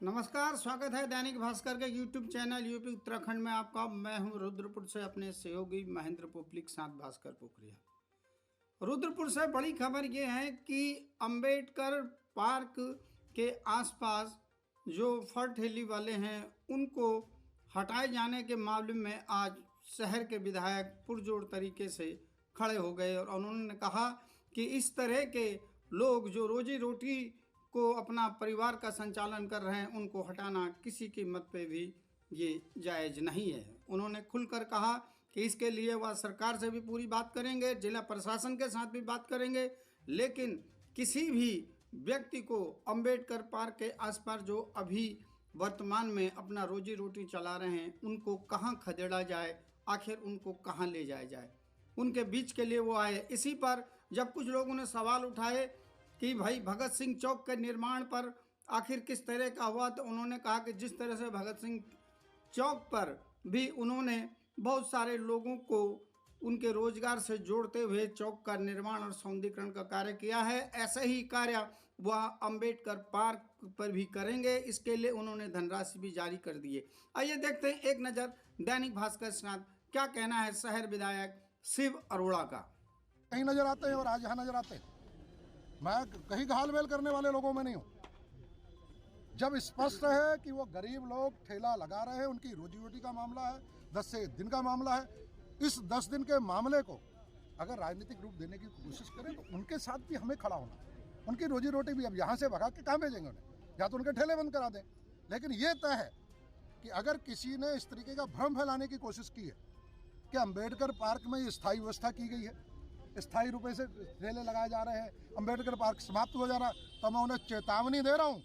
नमस्कार, स्वागत है दैनिक भास्कर के यूट्यूब चैनल यूपी उत्तराखंड में आपका। मैं हूं रुद्रपुर से अपने सहयोगी महेंद्र पोपली के साथ भास्कर पोखरिया। रुद्रपुर से बड़ी खबर ये है कि अंबेडकर पार्क के आसपास जो फर ठेली वाले हैं उनको हटाए जाने के मामले में आज शहर के विधायक पुरजोर तरीके से खड़े हो गए और उन्होंने कहा कि इस तरह के लोग जो रोजी रोटी को अपना परिवार का संचालन कर रहे हैं उनको हटाना किसी कीमत पे भी ये जायज़ नहीं है। उन्होंने खुलकर कहा कि इसके लिए वह सरकार से भी पूरी बात करेंगे, जिला प्रशासन के साथ भी बात करेंगे, लेकिन किसी भी व्यक्ति को अंबेडकर पार्क के आसपास जो अभी वर्तमान में अपना रोजी रोटी चला रहे हैं उनको कहाँ खदेड़ा जाए, आखिर उनको कहाँ ले जाया जाए, उनके बीच के लिए वो आए। इसी पर जब कुछ लोगों ने सवाल उठाए कि भाई भगत सिंह चौक के निर्माण पर आखिर किस तरह का हुआ, तो उन्होंने कहा कि जिस तरह से भगत सिंह चौक पर भी उन्होंने बहुत सारे लोगों को उनके रोजगार से जोड़ते हुए चौक का निर्माण और सौंदर्यीकरण का कार्य किया है, ऐसा ही कार्य वह अंबेडकर पार्क पर भी करेंगे। इसके लिए उन्होंने धनराशि भी जारी कर दी है। आइए देखते हैं एक नज़र दैनिक भास्कर के साथ क्या कहना है शहर विधायक शिव अरोड़ा का। कहीं नजर आते हैं और आज यहाँ नजर आते हैं। मैं कहीं घाल मेल करने वाले लोगों में नहीं हूँ। जब स्पष्ट है कि वो गरीब लोग ठेला लगा रहे हैं, उनकी रोजी रोटी का मामला है, 10 से दिन का मामला है। इस 10 दिन के मामले को अगर राजनीतिक रूप देने की कोशिश करें तो उनके साथ भी हमें खड़ा होना। उनकी रोजी रोटी भी अब यहाँ से भगा के कहाँ भेजेंगे उन्हें, या तो उनके ठेले बंद करा दें। लेकिन ये तय है कि अगर किसी ने इस तरीके का भ्रम फैलाने की कोशिश की है कि अम्बेडकर पार्क में स्थायी व्यवस्था की गई है, स्थायी रुपए से ठेले लगाए जा रहे हैं, अंबेडकर पार्क समाप्त हो जा रहा, तो मैं उन्हें चेतावनी दे रहा हूं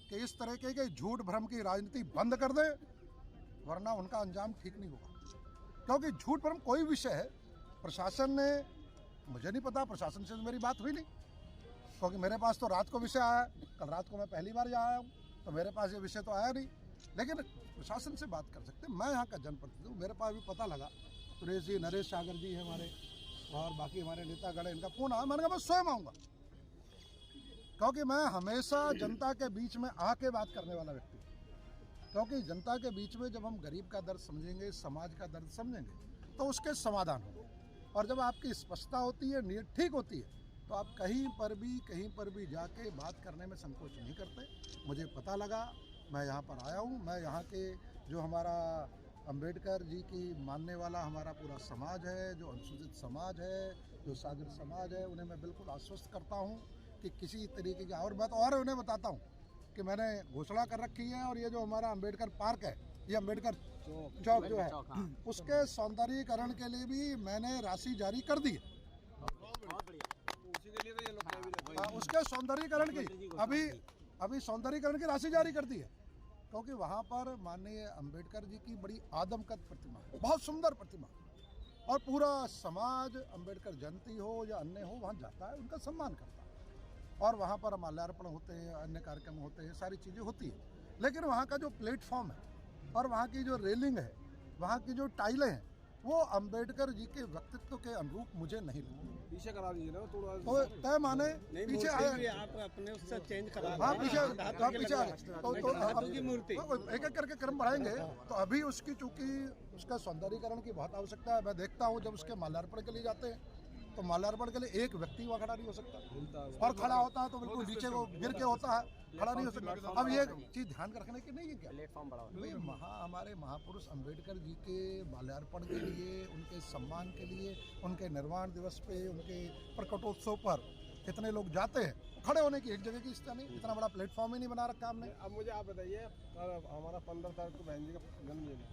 कि इस तरह के झूठ भ्रम की राजनीति बंद कर दें, वरना उनका अंजाम ठीक नहीं होगा। क्योंकि झूठ भ्रम कोई विषय है, प्रशासन ने, मुझे नहीं पता, प्रशासन से मेरी बात हुई नहीं, क्योंकि मेरे पास तो रात को विषय आया। कल रात को मैं पहली बार यहाँ आया हूँ, तो मेरे पास ये विषय तो आया नहीं। लेकिन प्रशासन से बात कर सकते, मैं यहाँ का जनप्रतिनिधि हूँ। मेरे पास भी पता लगा, सुरेश जी, नरेश सागर जी हमारे और बाकी हमारे नेतागण, इनका फोन आया। मैंने कहा मैं स्वयं आऊँगा, क्योंकि मैं हमेशा जनता के बीच में आके बात करने वाला व्यक्ति हूँ। क्योंकि जनता के बीच में जब हम गरीब का दर्द समझेंगे, समाज का दर्द समझेंगे, तो उसके समाधान होंगे। और जब आपकी स्पष्टता होती है, नीयत ठीक होती है, तो आप कहीं पर भी जाके बात करने में संकोच नहीं करते। मुझे पता लगा, मैं यहाँ पर आया हूँ। मैं यहाँ के जो हमारा अंबेडकर जी की मानने वाला हमारा पूरा समाज है, जो अनुसूचित समाज है, जो सागर समाज है, उन्हें मैं बिल्कुल आश्वस्त करता हूँ कि किसी तरीके की और बात, और उन्हें बताता हूँ कि मैंने घोषणा कर रखी है और ये जो हमारा अंबेडकर पार्क है, ये अंबेडकर चौक जो है, उसके सौंदर्यीकरण के लिए भी मैंने राशि जारी कर दी है। उसके सौंदर्यीकरण की अभी सौंदर्यीकरण की राशि जारी कर दी है, क्योंकि वहाँ पर माननीय अंबेडकर जी की बड़ी आदमकद प्रतिमा है, बहुत सुंदर प्रतिमा, और पूरा समाज अंबेडकर जयंती हो या अन्य हो वहाँ जाता है, उनका सम्मान करता है, और वहाँ पर माल्यार्पण होते हैं, अन्य कार्यक्रम होते हैं, सारी चीज़ें होती हैं। लेकिन वहाँ का जो प्लेटफॉर्म है और वहाँ की जो रेलिंग है, वहाँ की जो टाइलें हैं, वो अंबेडकर जी के व्यक्तित्व के अनुरूप मुझे नहीं लगती। पीछे करा दीजिए ना थोड़ा, तो तय माने पीछे आए, आप अपने उससे चेंज करा, हाँ पीछे तो एक एक करके क्रम बढ़ाएंगे। तो अभी उसकी चूंकि उसका सौंदर्यीकरण की बहुत आवश्यकता है। मैं देखता हूँ जब उसके माल्यार्पण के लिए जाते हैं तो माल्यार्पण के लिए एक व्यक्ति वहाँ खड़ा नहीं हो सकता, और खड़ा होता है तो बिल्कुल नीचे को गिर के होता है, खड़ा नहीं हो सकता। अब ये चीज ध्यान रखने की नहीं है क्या, प्लेटफॉर्म बढ़ाओ। हमारे महापुरुष अंबेडकर जी के माल्यार्पण के लिए, उनके सम्मान के लिए, उनके निर्वाण दिवस पे, उनके प्रकटोत्सव पर कितने लोग जाते हैं, खड़े होने की एक जगह की स्थिति नहीं, इतना बड़ा प्लेटफॉर्म ही नहीं बना रखा हमने। अब मुझे आप बताइए, हमारा 15 तारीख को बहन जी का जन्मदिन है,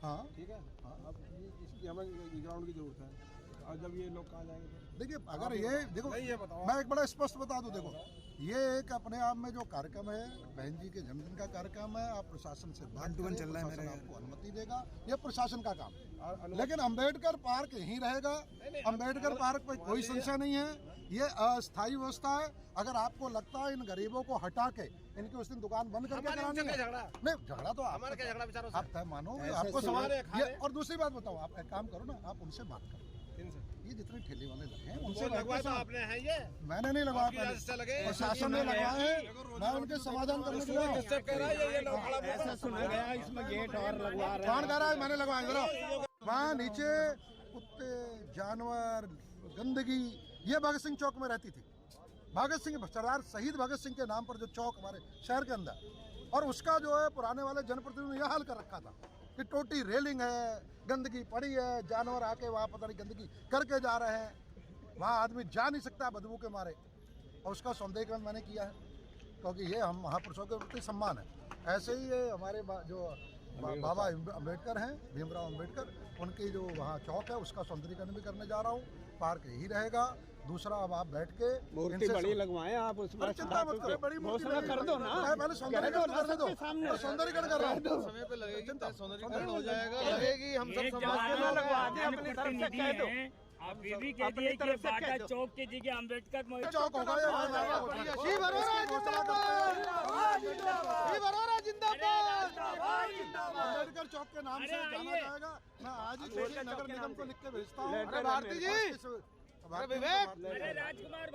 हाँ ठीक है, अब इसकी हमें ग्राउंड की जरूरत है, और जब ये लोग कहाँ जाएंगे? देखिए, अगर ये देखो, ये बताओ, मैं एक बड़ा स्पष्ट बता दूं, देखो ये एक अपने आप में जो कार्यक्रम है, बहन जी के जन्मदिन का कार्यक्रम है, आप प्रशासन से बात करें, चल रहा है, प्रशासन आपको अनुमति देगा, ये प्रशासन का काम है। लेकिन अंबेडकर पार्क यहीं रहेगा, अंबेडकर पार्क पे कोई संशय नहीं है, ये अस्थायी व्यवस्था है। अगर आपको लगता है इन गरीबों को हटा के इनकी उस दिन दुकान बंद करके करानी है, नहीं झगड़ा तो आप तय मानो, आपको सवाल है। और दूसरी बात बताओ, आप एक काम करो ना, आप उनसे बात करो, ये जितने ठेले वाले लगे हैं उनसे लगवाया तो आपने है ये मैंने नहीं लगवाया पहले, प्रशासन ने लगवाए हैं। मैं उनके समाधान करने के लिए इसमें गेट और लगवा रहे कौन कह रहा है मैंने लगवाया? जरा वहाँ नीचे कुत्ते, जानवर, गंदगी, ये भगत सिंह चौक में रहती थी। भगत सिंह, सरदार शहीद भगत सिंह के नाम पर जो चौक हमारे शहर के अंदर, और उसका जो है पुराने वाले जनप्रतिनिधियों ने यह हाल कर रखा था कि टोटी रेलिंग है, गंदगी पड़ी है, जानवर आके वहाँ पता नहीं गंदगी करके जा रहे हैं, वहाँ आदमी जा नहीं सकता बदबू के मारे। और उसका सौंदर्यीकरण मैंने किया है क्योंकि ये हम महापुरुषों के प्रति सम्मान है। ऐसे ही ये हमारे जो बाबा अम्बेडकर हैं, भीमराव अम्बेडकर, उनकी जो वहाँ चौक है उसका सौंदर्यीकरण भी करने जा रहा हूँ। पार्क यही रहेगा। दूसरा, अब आप बैठ के मूर्ति बड़ी लगवाए आप उसमें, चिंता मत करो, बड़ी मूर्ति कर दो ना, पहले सौंदर्यीकरण करने दो, सौंदर्यीकरण कर रहा हूँ। समय पे लगेगी, सौंदर्यीकरण हो जाएगा, लगेगी। हम सब समाज के लोग लगवा दे अपनी तरफ से, कह दो आप ये भी कह दिए कि बाटा चौक के जगह अम्बेडकर चौक होगा अम्बेडकर चौक के नाम से जाना जाएगा। मैं आज ही नगर निगम को लिख के भेजता हूँ। भारती जी, अरे राजकुमार